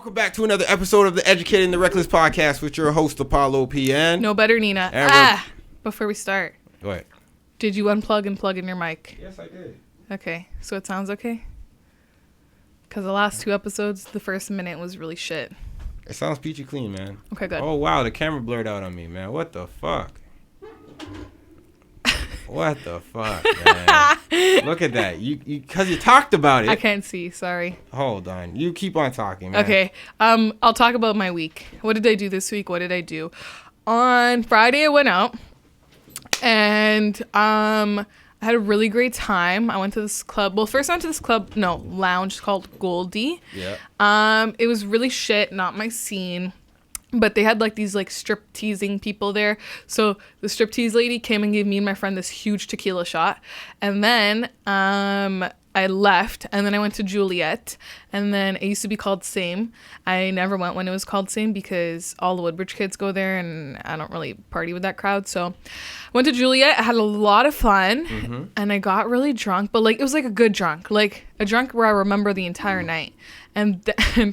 Welcome back to another episode of the Educating the Reckless podcast with your host, Apollo PN. No better, Nina. Before we start. What? Did you unplug and plug in your mic? Yes, I did. Okay, so it sounds okay? Because the last two episodes, the first minute was really shit. It sounds peachy clean, man. Okay, good. Oh, wow, the camera blurred out on me, man. What the fuck? What the fuck, man? Look at that. Because you talked about it. I can't see, sorry. Hold on. You keep on talking, man. Okay, I'll talk about my week. What did I do this week? What did I do? On Friday, I went out, and I had a really great time. I went to this club. Well, first I went to this lounge called Goldie. Yeah. It was really shit, not my scene. But they had like these like strip teasing people there. So the strip tease lady came and gave me and my friend this huge tequila shot. And then I left, and then I went to Juliet, and then it used to be called Same. I never went when it was called Same because all the Woodbridge kids go there, and I don't really party with that crowd. So I went to Juliet. I had a lot of fun, and I got really drunk, but like it was like a good drunk, like a drunk where I remember the entire night. And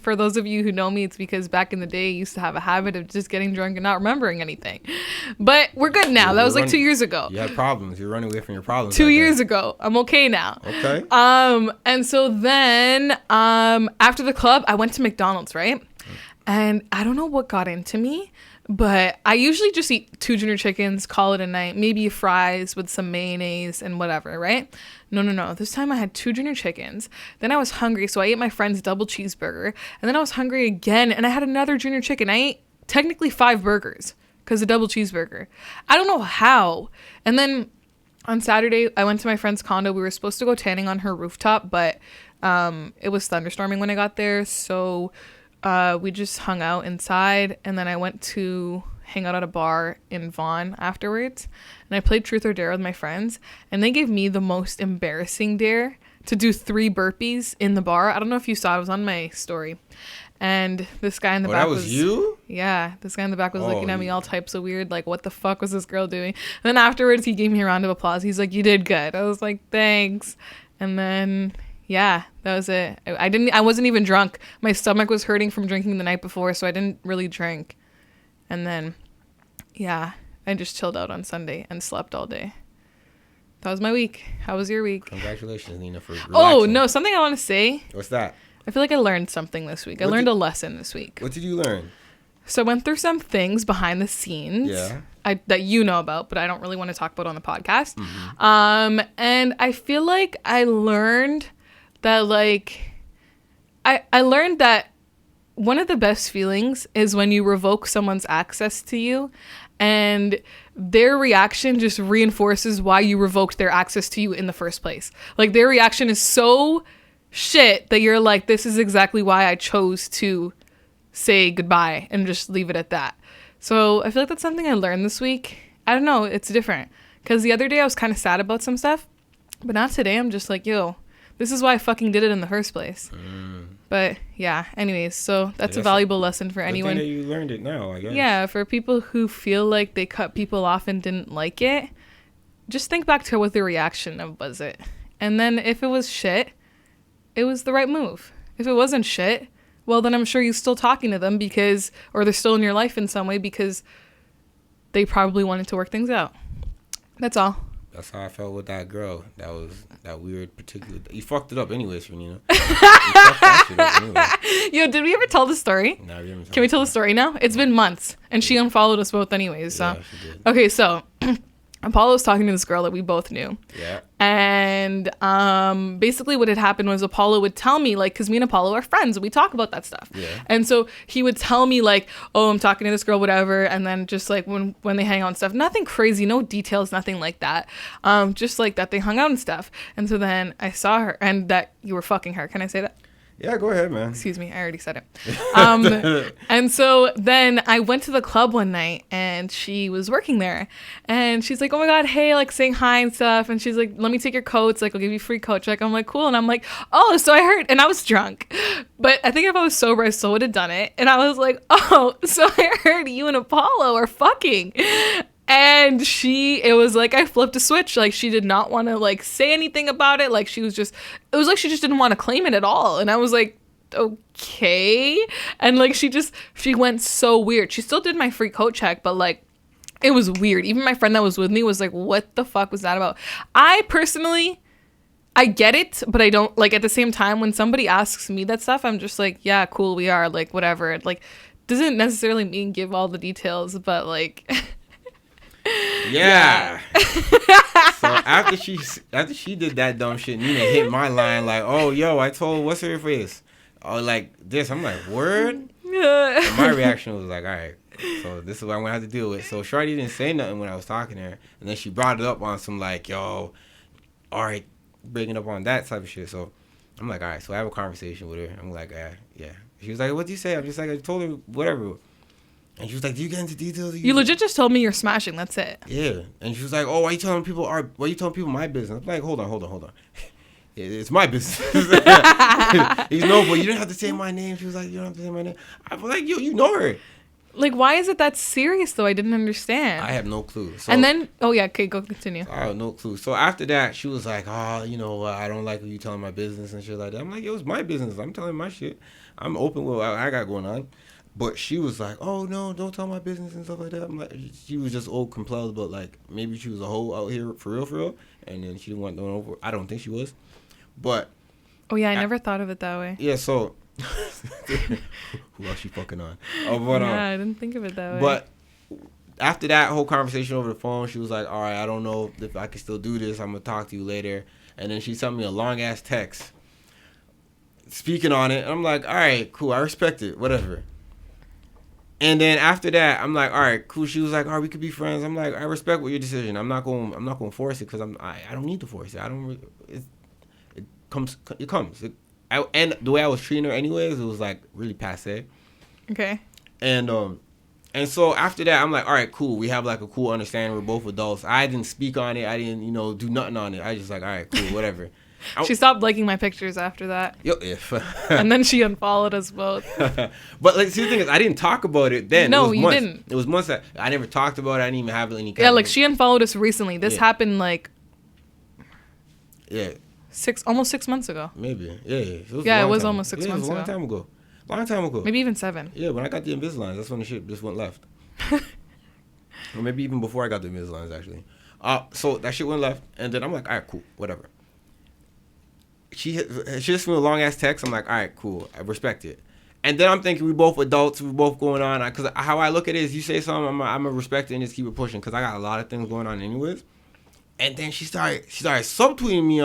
for those of you who know me, it's because back in the day, I used to have a habit of just getting drunk and not remembering anything. But we're good now. That was like 2 years ago. You had problems. You're running away from your problems. 2 years ago. I'm okay now. Okay. And so then after the club, I went to McDonald's, right? And I don't know what got into me, but I usually just eat 2 junior chickens, call it a night, maybe fries with some mayonnaise and whatever, right? No. This time I had 2 junior chickens. Then I was hungry, so I ate my friend's double cheeseburger. And then I was hungry again, and I had another junior chicken. I ate technically 5 burgers because a double cheeseburger. I don't know how. And then on Saturday, I went to my friend's condo. We were supposed to go tanning on her rooftop, but it was thunderstorming when I got there, so we just hung out inside, and then I went to hang out at a bar in Vaughan afterwards, and I played Truth or Dare with my friends, and they gave me the most embarrassing dare to do 3 burpees in the bar. I don't know if you saw, it was on my story, and this guy in the back that was you? Yeah, this guy in the back was looking at me all types of weird, like, what the fuck was this girl doing? And then afterwards, he gave me a round of applause. He's like, you did good. I was like, thanks. And then yeah, that was it. I wasn't even drunk. My stomach was hurting from drinking the night before, so I didn't really drink. And then, yeah, I just chilled out on Sunday and slept all day. That was my week. How was your week? Congratulations, Nina, for relaxing. Oh, no, something I want to say. What's that? I feel like I learned something this week. I learned a lesson this week. What did you learn? So I went through some things behind the scenes. Yeah. That you know about, but I don't really want to talk about on the podcast. And I feel like I learned that, like, I learned that one of the best feelings is when you revoke someone's access to you, and their reaction just reinforces why you revoked their access to you in the first place. Like, their reaction is so shit that you're like, this is exactly why I chose to say goodbye and just leave it at that. So I feel like that's something I learned this week. I don't know, it's different. Because the other day I was kind of sad about some stuff, but not today. I'm just like, yo, this is why I fucking did it in the first place. But yeah, anyways, so that's a valuable lesson for anyone. Good thing that you learned it now, I guess. Yeah, for people who feel like they cut people off and didn't like it, just think back to what the reaction of was it. And then if it was shit, it was the right move. If it wasn't shit, well, then I'm sure you're still talking to them or they're still in your life in some way because they probably wanted to work things out. That's all. That's how I felt with that girl. That was that weird particular. You fucked it up anyways, Renina. You fucked that shit up anyway. Yo, did we ever tell the story? No, we haven't. Can we tell the story now? It's been months, and she unfollowed us both anyways. So. Yeah, she did. Okay, so Apollo was talking to this girl that we both knew. Yeah. And basically what had happened was Apollo would tell me, like, because me and Apollo are friends, and we talk about that stuff. Yeah. And so he would tell me, like, oh, I'm talking to this girl, whatever. And then just, like, when they hang out and stuff, nothing crazy, no details, nothing like that. Just, like, that they hung out and stuff. And so then I saw her, and that you were fucking her. Can I say that? Yeah, go ahead, man. Excuse me, I already said it. And so then I went to the club one night, and she was working there, and she's like, oh my God, hey, like saying hi and stuff. And she's like, let me take your coats. Like, I'll give you a free coat check. I'm like, cool. And I'm like, oh, so I heard, and I was drunk, but I think if I was sober, I still would have done it. And I was like, oh, so I heard you and Apollo are fucking. And it was like I flipped a switch. Like, she did not want to, like, say anything about it. Like, it was like she just didn't want to claim it at all. And I was like, okay. And like she went so weird. She still did my free coat check, but like it was weird. Even my friend that was with me was like, what the fuck was that about? I personally, I get it, but I don't, like, at the same time, when somebody asks me that stuff, I'm just like, yeah, cool, we are, like, whatever. Like, doesn't necessarily mean give all the details, but like yeah. So after she did that dumb shit, Nina hit my line like, oh yo, I told what's her face? Oh, like this. I'm like, word? And my reaction was like, all right, so this is what I'm gonna have to deal with. So Shorty didn't say nothing when I was talking to her, and then she brought it up on some like, yo, all right, breaking up on that type of shit. So I'm like, all right, so I have a conversation with her. I'm like, yeah. She was like, what do you say? I'm just like, I told her whatever. And she was like, do you get into details? You legit just told me you're smashing. That's it. Yeah. And she was like, oh, why you telling people my business? I'm like, hold on. It's my business. He's no, but you didn't have to say my name. She was like, you don't have to say my name. I was like, yo, you know her. Like, why is it that serious, though? I didn't understand. I have no clue. So, and then, oh, yeah, okay, go continue. I have no clue. So after that, she was like, oh, I don't like you telling my business and shit like that. I'm like, yo, it's my business. I'm telling my shit. I'm open with what I got going on. But she was like, oh, no, don't tell my business and stuff like that. I'm like, she was just old compelled, but like maybe she was a hoe out here for real. And then she didn't want no over. I don't think she was. But. Oh, yeah, I never thought of it that way. Yeah, so. Who else you fucking on? I didn't think of it that way. But after that whole conversation over the phone, she was like, all right, I don't know if I can still do this. I'm going to talk to you later. And then she sent me a long-ass text speaking on it. And I'm like, all right, cool. I respect it. Whatever. And then after that, I'm like, all right, cool. She was like, all right, we could be friends. I'm like, I respect your decision. I'm not going to force it because I don't need to force it. It comes. And the way I was treating her anyways, it was like really passe. Okay. And so after that, I'm like, all right, cool. We have like a cool understanding. We're both adults. I didn't speak on it. I didn't, do nothing on it. I just like, all right, cool, whatever. She stopped liking my pictures after that. And then she unfollowed us both. But like, see, the thing is, I didn't talk about it then. No, you didn't. It was months that I never talked about it. I didn't even have any. Yeah, like she unfollowed us recently. This happened like. Yeah. Almost 6 months ago. Maybe. Yeah. It was almost 6 months ago. It was a long time ago. Maybe even 7. Yeah, when I got the Invisaligns, that's when the shit just went left. Or maybe even before I got the Invisaligns, actually. So that shit went left, and then I'm like, all right, cool, whatever. She just sent me a long ass text. I'm like, all right, cool, I respect it. And then I'm thinking we both adults, we both going on. Because how I look at it is, you say something, I'm gonna respect it and just keep it pushing. Because I got a lot of things going on anyways. And then she started subtweeting me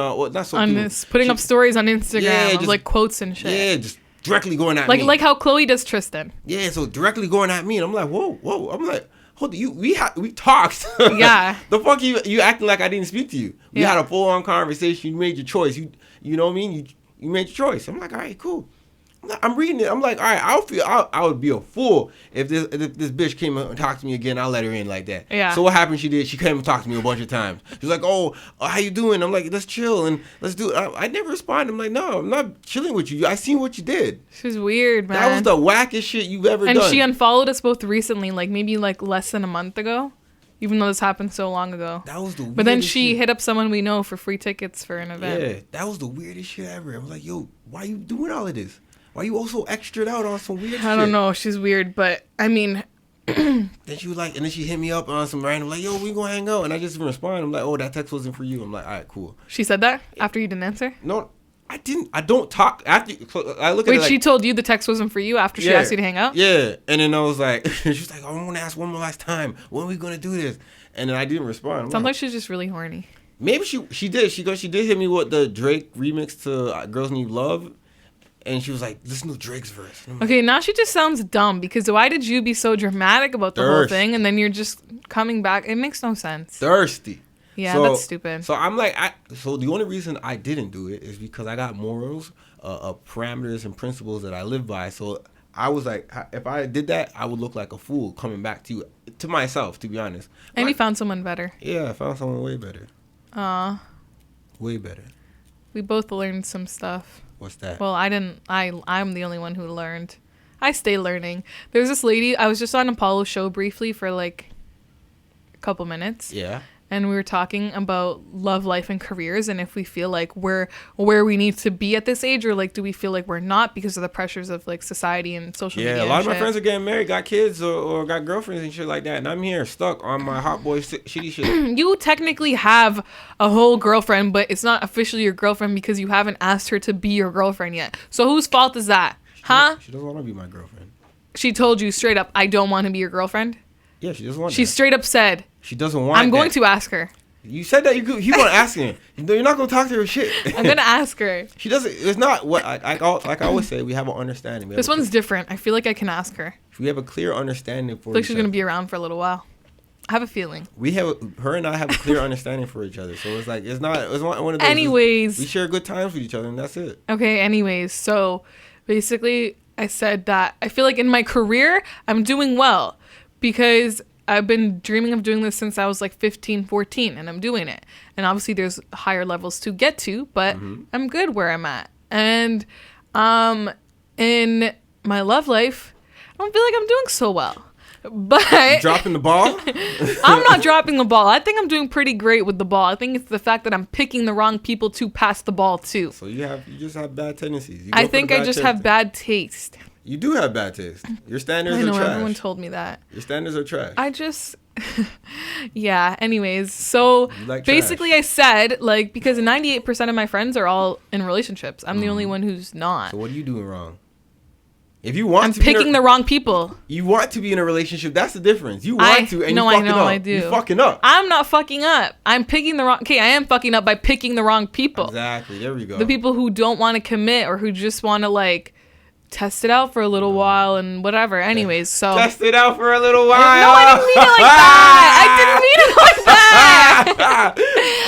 putting up stories on Instagram of like quotes and shit. Yeah, just directly going at me. Like how Chloe does Tristan. Yeah, so directly going at me, and I'm like, whoa. I'm like, hold on, we talked. Yeah. The fuck you acting like I didn't speak to you. We had a full on conversation. You made your choice. You know what I mean? You made your choice. I'm like, all right, cool. I'm reading it. I'm like, all right, I would be a fool if this bitch came and talked to me again. I'll let her in like that. Yeah. So what happened? She came and talked to me a bunch of times. She was like, oh, how you doing? I'm like, let's chill and let's do it. I never responded. I'm like, no, I'm not chilling with you. I seen what you did. She's weird, man. That was the wackest shit you've ever done. And she unfollowed us both recently, like maybe like less than a month ago. Even though this happened so long ago. That was the weirdest But then she shit. hit up someone we know for free tickets for an event. Yeah, that was the weirdest shit ever. I was like, yo, why you doing all of this? Why you also extra'd out on some weird shit? I don't know. She's weird, but I mean. Then she was like, and then she hit me up on some random, like, yo, we gonna hang out. And I just respond. I'm like, oh, that text wasn't for you. I'm like, all right, cool. She said that after you didn't answer? No, I didn't. I don't talk. After I look at it like, she told you the text wasn't for you after she asked you to hang out? Yeah. And then I was like, she was like, oh, I'm gonna ask one more last time. When are we gonna do this? And then I didn't respond. Sounds like she's just really horny. Maybe she did. She did hit me with the Drake remix to Girls Need Love. And she was like, listen to Drake's verse. Okay, now she just sounds dumb because why did you be so dramatic about the whole thing and then you're just coming back? It makes no sense. Thirsty. Yeah, that's stupid. So I'm like, so the only reason I didn't do it is because I got morals, parameters, and principles that I live by. So I was like, if I did that, I would look like a fool coming back to myself, to be honest. And you found someone better. Yeah, I found someone way better. Way better. We both learned some stuff. What's that? Well, I didn't. I'm the only one who learned. I stay learning. There's this lady. I was just on Apollo's show briefly for like a couple minutes. Yeah. and we were talking about love life and careers, and if we feel like we're where we need to be at this age, or like do we feel like we're not because of the pressures of like society and social media. Yeah, a lot of my friends are getting married, got kids, or got girlfriends and shit like that, and I'm here stuck on my hot boy shitty shit. You technically have a whole girlfriend, but it's not officially your girlfriend because you haven't asked her to be your girlfriend yet. So whose fault is that? Huh? She doesn't want to be my girlfriend. She told you straight up, I don't want to be your girlfriend? Yeah, she doesn't want She that. straight up said, She doesn't want I'm going that. to ask her. You said that you want to ask her. You're not going to talk to her shit. I'm going to ask her. She doesn't. It's not what like I always say. We have an understanding. This one's different. I feel like I can ask her. We have a clear understanding for. I feel like she's going to be around for a little while. I have a feeling. Her and I have a clear understanding for each other. So it's like it's one of those. Anyways, we share good times with each other, and that's it. Okay. Anyways, so basically, I said that I feel like in my career I'm doing well because I've been dreaming of doing this since I was like 15, 14, and I'm doing it. And obviously there's higher levels to get to, but I'm good where I'm at. And in my love life, I don't feel like I'm doing so well. But you dropping the ball? I'm not dropping the ball. I think I'm doing pretty great with the ball. I think it's the fact that I'm picking the wrong people to pass the ball to. So you just have bad tendencies. I think I just have bad taste. You do have bad taste. Your standards I know, are trash. everyone told me that. Your standards are trash. I just, yeah, anyways. So like basically trash. I said, like, because 98% of my friends are all in relationships. I'm the only one who's not. So what are you doing wrong? If you want I'm to be picking the wrong people. You want to be in a relationship. That's the difference. You want to, and no, you fucking up. I do. You fucking up. I'm not fucking up. I'm picking the wrong. Okay, I am fucking up by picking the wrong people. Exactly. There we go. The people who don't want to commit or who just want to like test it out for a little while and whatever. Anyways, so test it out for a little while. No, I didn't mean it like that. I didn't mean it like that.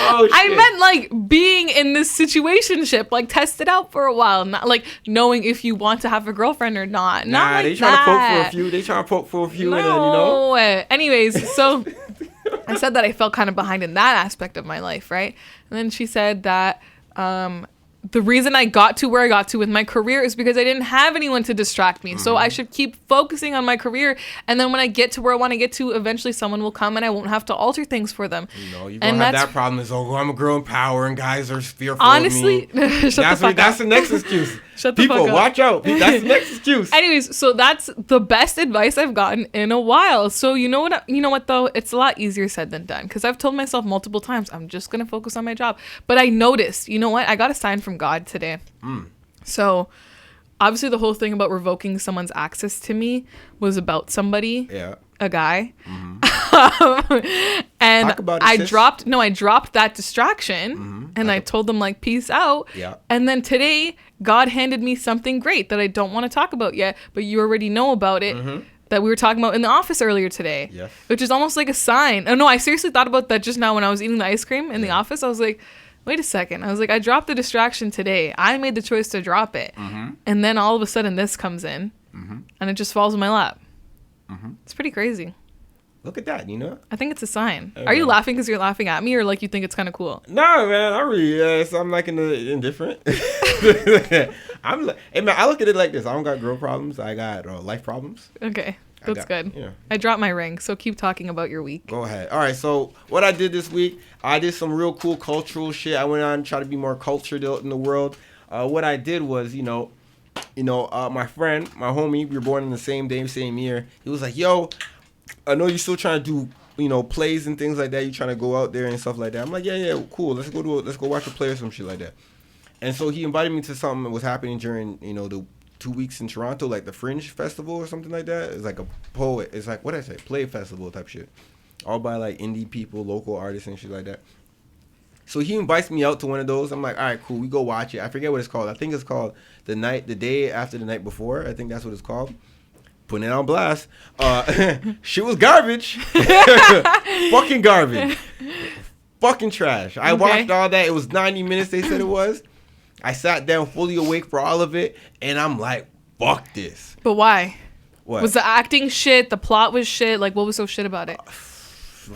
Oh, shit. I meant like being in this situationship, like test it out for a while, not like knowing if you want to have a girlfriend or not. Nah, not like they trying that. to poke for a few. They trying to poke for a few, No. and then you know. Anyways, so I said that I felt kind of behind in that aspect of my life, right? And then she said that the reason I got to where I got to with my career is because I didn't have anyone to distract me. So I should keep focusing on my career. And then when I get to where I want to get to, eventually someone will come and I won't have to alter things for them. No, you're going to have that problem is, oh, I'm a girl in power and guys are fearful honestly, of me. That's the next excuse. Shut the fuck up. People, watch out. That's the next excuse. Anyways, so that's the best advice I've gotten in a while. So you know what though? It's a lot easier said than done because I've told myself multiple times, I'm just going to focus on my job. But I noticed, you know what? I got a sign from God today. So obviously the whole thing about revoking someone's access to me was about somebody, a guy. And Talk about it, I sis. dropped that distraction and I told them like, peace out. Yeah. And then today God handed me something great that I don't want to talk about yet, but you already know about it. That we were talking about in the office earlier today. Yes. Which is almost like a sign. Oh no, I seriously thought about that just now when I was eating the ice cream in the office. I was like, wait a second. I was like, I dropped the distraction today. I made the choice to drop it. And then all of a sudden this comes in and it just falls in my lap. It's pretty crazy. Look at that, you know? I think it's a sign. Are you laughing because you're laughing at me or like you think it's kind of cool? No, man, I really, I'm like indifferent. Hey, man, I look at it like this. I don't got girl problems. I got life problems. Okay. That's good. Yeah. I dropped my ring, so keep talking about your week. Go ahead. All right, so what I did this week, I did some real cool cultural shit. I went on and tried to be more cultured in the world. What I did was, my friend, my homie, we were born in the same day, same year. He was like, yo, I know you're still trying to do, plays and things like that. You're trying to go out there and stuff like that. I'm like, yeah, cool. Let's go watch a play or some shit like that. And so he invited me to something that was happening during, the 2 weeks in Toronto, like the Fringe Festival or something like that. It's like a poet. It's like, what I say, play festival type shit. All by like indie people, local artists and shit like that. So he invites me out to one of those. I'm like, all right, cool. We go watch it. I forget what it's called. I think it's called the day after the night before. I think that's what it's called. Putting it on blast. Shit was garbage. Fucking garbage. Fucking trash. I watched all that. It was 90 minutes, they said it was. I sat down fully awake for all of it, and I'm like, fuck this. But why? What? Was the acting shit? The plot was shit? Like, what was so shit about it? The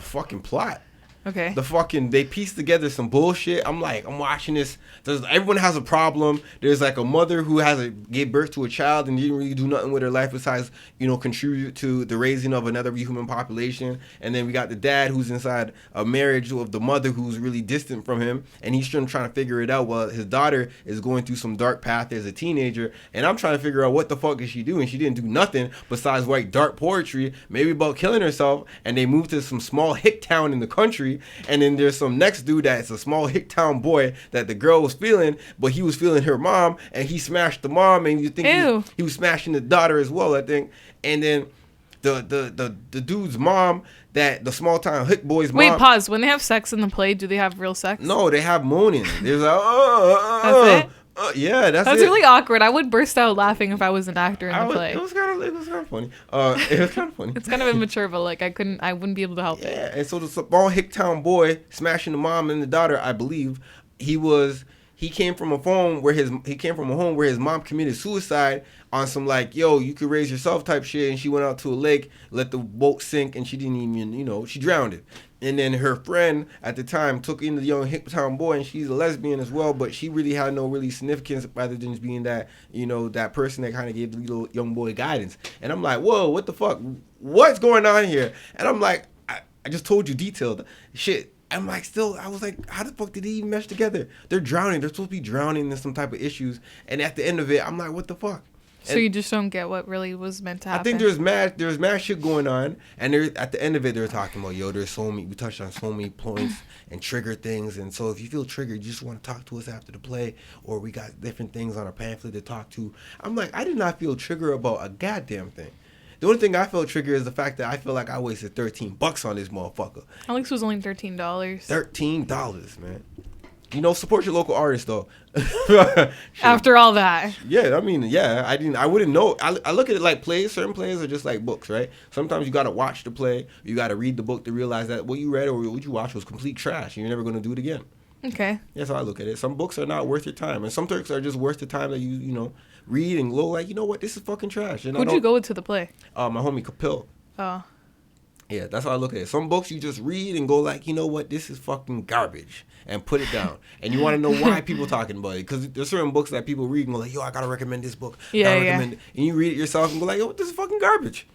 fucking plot. Okay. They piece together some bullshit. I'm watching this. Everyone has a problem. There's like a mother who gave birth to a child and didn't really do nothing with her life besides, contribute to the raising of another human population. And then we got the dad who's inside a marriage of the mother who's really distant from him, and he's trying to figure it out while his daughter is going through some dark path as a teenager. And I'm trying to figure out what the fuck is she doing. She didn't do nothing besides write dark poetry, maybe about killing herself. And they moved to some small hick town in the country. And then there's some next dude that's a small hick town boy that the girl was feeling, but he was feeling her mom, and he smashed the mom, and you think he was smashing the daughter as well, I think. And then the dude's mom, that the small town hick boy's mom. Wait, pause. When they have sex in the play, do they have real sex? No, they have moaning. There's like, that's it? Yeah, that's really awkward. I would burst out laughing if I was an actor in the play. It was kind of funny. It was kind of funny. It's kind of immature, but like I wouldn't be able to help it. Yeah, and so the small hick town boy smashing the mom and the daughter, I believe, he came from a home where his mom committed suicide on some like, yo, you could raise yourself type shit, and she went out to a lake, let the boat sink, and she didn't even, she drowned it. And then her friend at the time took in the young hick town boy, and she's a lesbian as well, but she really had no really significance other than just being that, that person that kind of gave the little young boy guidance. And I'm like, whoa, what the fuck? What's going on here? And I'm like, I just told you detailed shit. I'm like, I was like, how the fuck did they even mesh together? They're drowning. They're supposed to be drowning in some type of issues. And at the end of it, I'm like, what the fuck? So you just don't get what really was meant to happen. I think there's mad shit going on, and at the end of it, they're talking about, yo, we touched on so many points and trigger things, and so if you feel triggered, you just want to talk to us after the play, or we got different things on our pamphlet to talk to. I'm like, I did not feel triggered about a goddamn thing. The only thing I felt triggered is the fact that I feel like I wasted $13 on this motherfucker. Alex was only $13. $13, man. Support your local artist though. After all that. Yeah, I mean, I wouldn't know. I look at it like plays. Certain plays are just like books, right? Sometimes you got to watch the play. You got to read the book to realize that what you read or what you watched was complete trash. And you're never going to do it again. Okay. That's how I look at it. Some books are not worth your time. And some books are just worth the time that you read and go like, you know what, this is fucking trash. And who'd you go with to the play? My homie Kapil. Oh. Yeah, that's how I look at it. Some books you just read and go like, you know what, this is fucking garbage, and put it down. And you want to know why people talking about it, because there's certain books that people read and go like, yo, I gotta recommend this book. And you read it yourself and go like, yo, this is fucking garbage.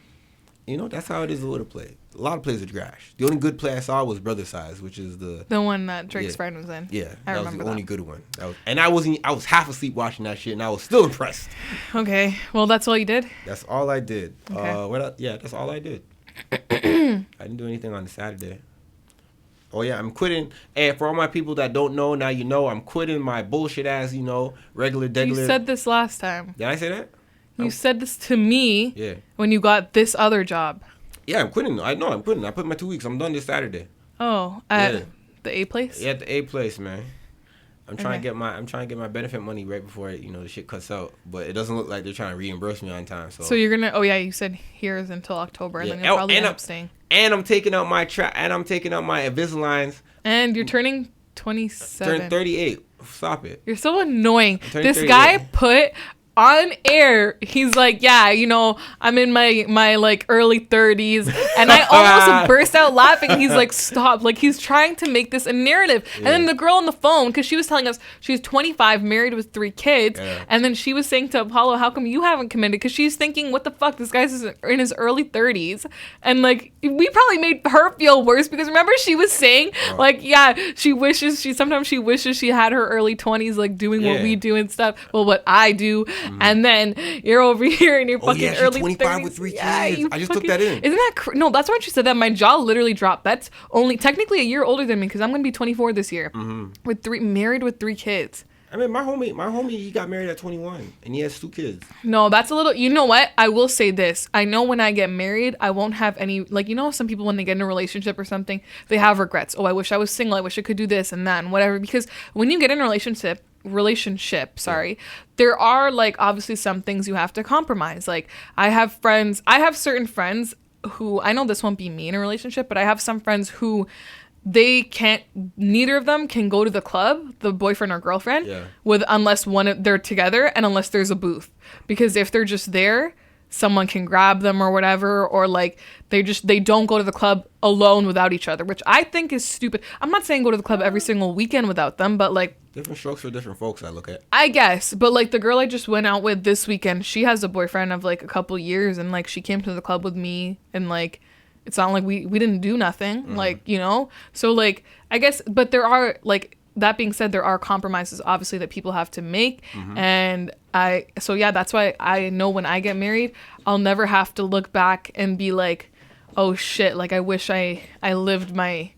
That's how it is with a play. A lot of plays are trash. The only good play I saw was Brother Size, which is the one that Drake's friend was in. Yeah, that was the only good one. I was half asleep watching that shit, and I was still impressed. Okay, well, that's all you did? That's all I did. Okay. That's all I did. I didn't do anything on the Saturday. Oh yeah, I'm quitting. And for all my people that don't know, now you know, I'm quitting my bullshit ass, regular degular. You said this last time. Did I say that? You said this to me when you got this other job. Yeah, I'm quitting. I know I'm quitting. I put my 2 weeks. I'm done this Saturday. Oh, at the A place? Yeah, at the A place, man. I'm trying to get my benefit money right before the shit cuts out, but it doesn't look like they're trying to reimburse me on time. So you're gonna? Oh yeah, you said here is until October, and then you'll probably end up staying. And I'm taking out my Invisaligns. And you're turning 27. Turn 38. Stop it. You're so annoying. This 38. guy put on air, he's like, yeah, I'm in my like early 30s, and I almost burst out laughing. He's like, stop. Like, he's trying to make this a narrative. And then the girl on the phone, because she was telling us she's 25, married with 3 kids, and then she was saying to Apollo, how come you haven't committed? Because she's thinking, what the fuck, this guy's in his early 30s, and like, we probably made her feel worse, because remember she was saying like, yeah, sometimes she wishes she had her early 20s, like doing what we do and stuff, well, what I do. And then you're over here in your fucking early 25 30s. with 3 kids. I just took that in. Isn't that no, that's why she said that. My jaw literally dropped. That's only technically a year older than me, because I'm going to be 24 this year. Married with 3 kids. I mean, my homie, he got married at 21, and he has 2 kids. No, that's a little, you know what? I will say this. I know when I get married, I won't have any, like, some people when they get in a relationship or something, they have regrets. Oh, I wish I was single. I wish I could do this and that and whatever. Because when you get in a relationship, there are like obviously some things you have to compromise. Like I have certain friends who, I know this won't be me in a relationship, but I have some friends who neither of them can go to the club, the boyfriend or girlfriend, unless they're together and unless there's a booth. Because if they're just there, someone can grab them or whatever, or like they don't go to the club alone without each other, which I think is stupid. I'm not saying go to the club every single weekend without them, but like different strokes for different folks, I look at. I guess, but like the girl I just went out with this weekend, she has a boyfriend of like a couple years, and like she came to the club with me, and like it's not like we didn't do nothing, like, you know? So like I guess, but there are like, that being said, there are compromises obviously that people have to make, and that's why I know when I get married, I'll never have to look back and be like, oh shit, like I wish I lived my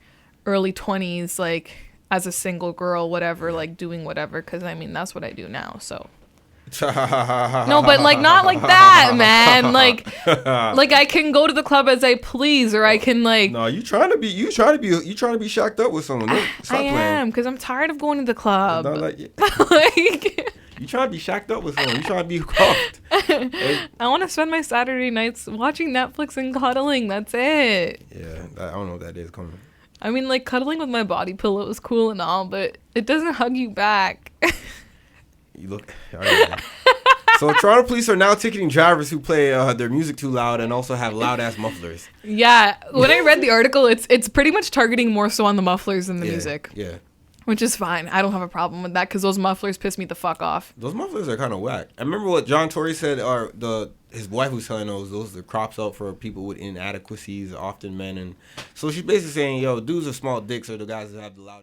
early 20s like as a single girl, whatever, like doing whatever, because I mean that's what I do now. So no, but like not like that, man. Like I can go to the club as I please, or I can like. No, you trying to be shacked up with someone. Stop I am, because I'm tired of going to the club. Like you trying to be shacked up with someone. You trying to be cuffed. I want to spend my Saturday nights watching Netflix and cuddling. That's it. Yeah, I don't know what that is coming. I mean, like cuddling with my body pillow is cool and all, but it doesn't hug you back. You look. So Toronto police are now ticketing drivers who play their music too loud and also have loud ass mufflers. Yeah, when I read the article, it's pretty much targeting more so on the mufflers than the music. Yeah. Which is fine. I don't have a problem with that because those mufflers piss me the fuck off. Those mufflers are kind of whack. I remember what John Tory said, or his wife was telling those are crops out for people with inadequacies, often men, and so she's basically saying, yo, dudes with small dicks are the guys that have the loudest.